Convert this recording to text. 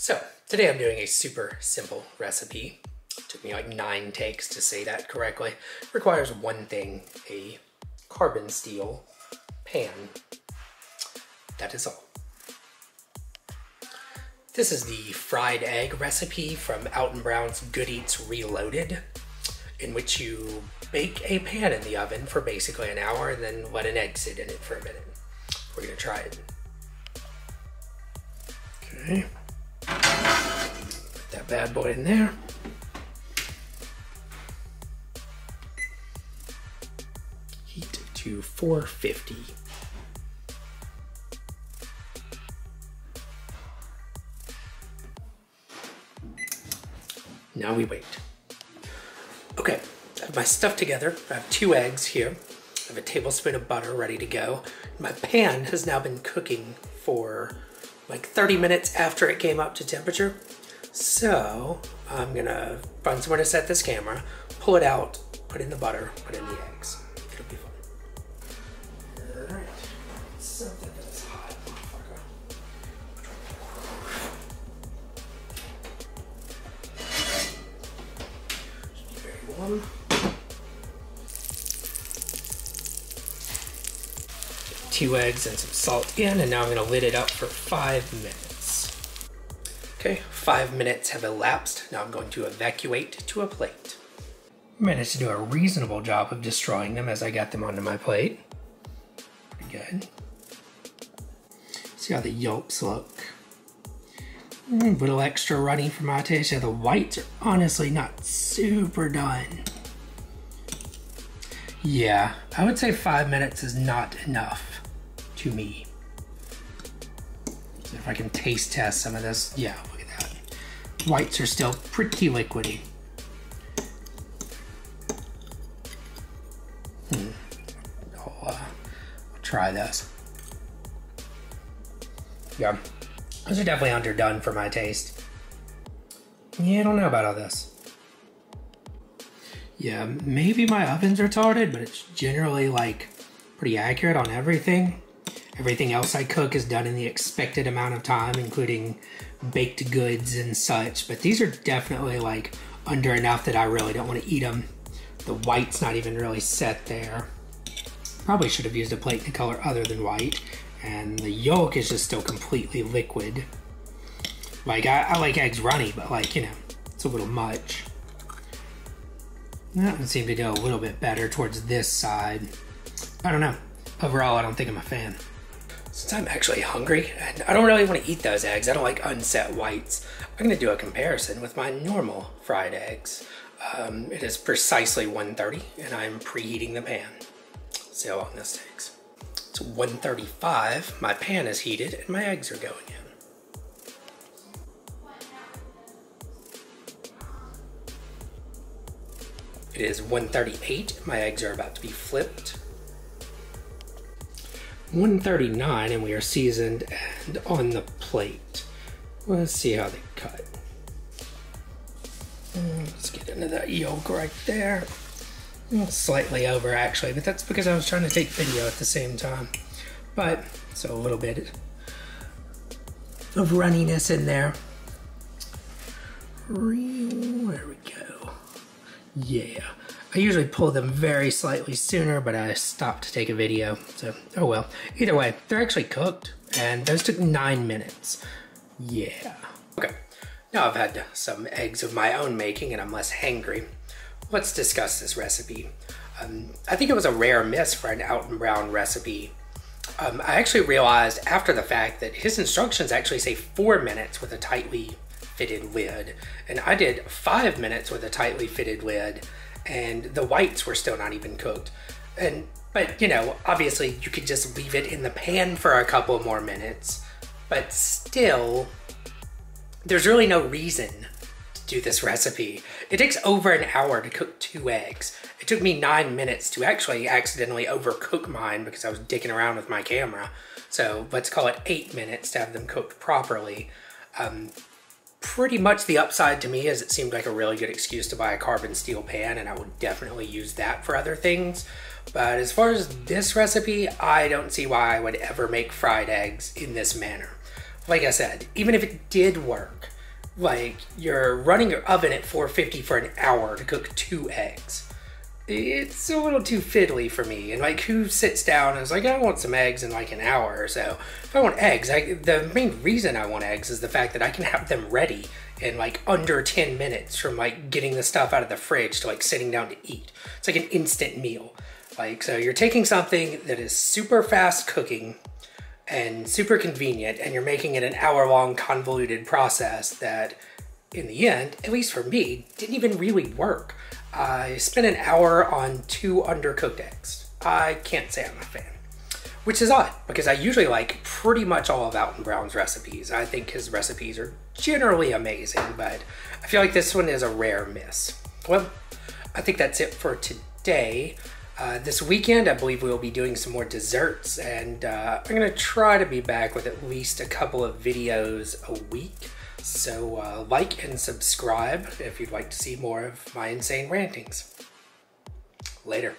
So today I'm doing a super simple recipe. It took me like 9 takes to say that correctly. It requires one thing, a carbon steel pan. That is all. This is the fried egg recipe from Alton Brown's Good Eats Reloaded, in which you bake a pan in the oven for basically an hour and then let an egg sit in it for a minute. We're gonna try it. Okay. Put that bad boy in there. Heat to 450. Now we wait. Okay, I have my stuff together. I have 2 eggs here. I have a tablespoon of butter ready to go. My pan has now been cooking for like 30 minutes after it came up to temperature. So I'm gonna find somewhere to set this camera, pull it out, put in the butter, put in the eggs. It'll be fun. All right, something that's hot, motherfucker. Should be very warm. 2 eggs and some salt in, and now I'm gonna lid it up for 5 minutes. Okay, 5 minutes have elapsed. Now I'm going to evacuate to a plate. I managed to do a reasonable job of destroying them as I got them onto my plate. Pretty good. See how the yolks look. A little extra runny for my taste. Yeah, the whites are honestly not super done. Yeah, I would say 5 minutes is not enough to me. So if I can taste test some of this, yeah, look at that. Whites are still pretty liquidy. I'll try this. Yeah, those are definitely underdone for my taste. Yeah, I don't know about all this. Yeah, maybe my ovens are retarded, but it's generally like pretty accurate on everything. Everything else I cook is done in the expected amount of time, including baked goods and such. But these are definitely like under enough that I really don't want to eat them. The white's not even really set there. Probably should have used a plate in a color other than white. And the yolk is just still completely liquid. Like, I like eggs runny, but like, you know, it's a little much. That would seem to go a little bit better towards this side. I don't know. Overall, I don't think I'm a fan. Since I'm actually hungry, and I don't really want to eat those eggs, I don't like unset whites, I'm going to do a comparison with my normal fried eggs. It is precisely 130, and I'm preheating the pan. See how long this takes. It's 135, my pan is heated, and my eggs are going in. It is 138, my eggs are about to be flipped. 139, and we are seasoned and on the plate. Let's see how they cut. Let's get into that yolk right there. Slightly over actually, but that's because I was trying to take video at the same time. But, so a little bit of runniness in there. There we go. Yeah. I usually pull them very slightly sooner, but I stopped to take a video, so oh well. Either way, they're actually cooked, and those took 9 minutes. Yeah. Okay, now I've had some eggs of my own making and I'm less hangry. Let's discuss this recipe. I think it was a rare miss for an Alton Brown recipe. I actually realized after the fact that his instructions actually say 4 minutes with a tightly fitted lid, and I did 5 minutes with a tightly fitted lid, and the whites were still not even cooked. But you know, obviously you could just leave it in the pan for a couple more minutes, but still, there's really no reason to do this recipe. It takes over an hour to cook 2 eggs. It took me 9 minutes to actually accidentally overcook mine because I was dicking around with my camera. So let's call it 8 minutes to have them cooked properly. Pretty much the upside to me is it seemed like a really good excuse to buy a carbon steel pan, and I would definitely use that for other things. But as far as this recipe, I don't see why I would ever make fried eggs in this manner. Like I said, even if it did work, like you're running your oven at 450 for an hour to cook 2 eggs. It's a little too fiddly for me. And like, who sits down and is like, I want some eggs in like an hour or so. If I want eggs, the main reason I want eggs is the fact that I can have them ready in like under 10 minutes from like getting the stuff out of the fridge to like sitting down to eat. It's like an instant meal. Like, so you're taking something that is super fast cooking and super convenient, and you're making it an hour-long convoluted process that in the end, at least for me, didn't even really work. I spent an hour on 2 undercooked eggs. I can't say I'm a fan, which is odd because I usually like pretty much all of Alton Brown's recipes. I think his recipes are generally amazing, but I feel like this one is a rare miss. Well, I think that's it for today. This weekend, I believe we'll be doing some more desserts, and I'm gonna try to be back with at least a couple of videos a week. So like and subscribe if you'd like to see more of my insane rantings. Later.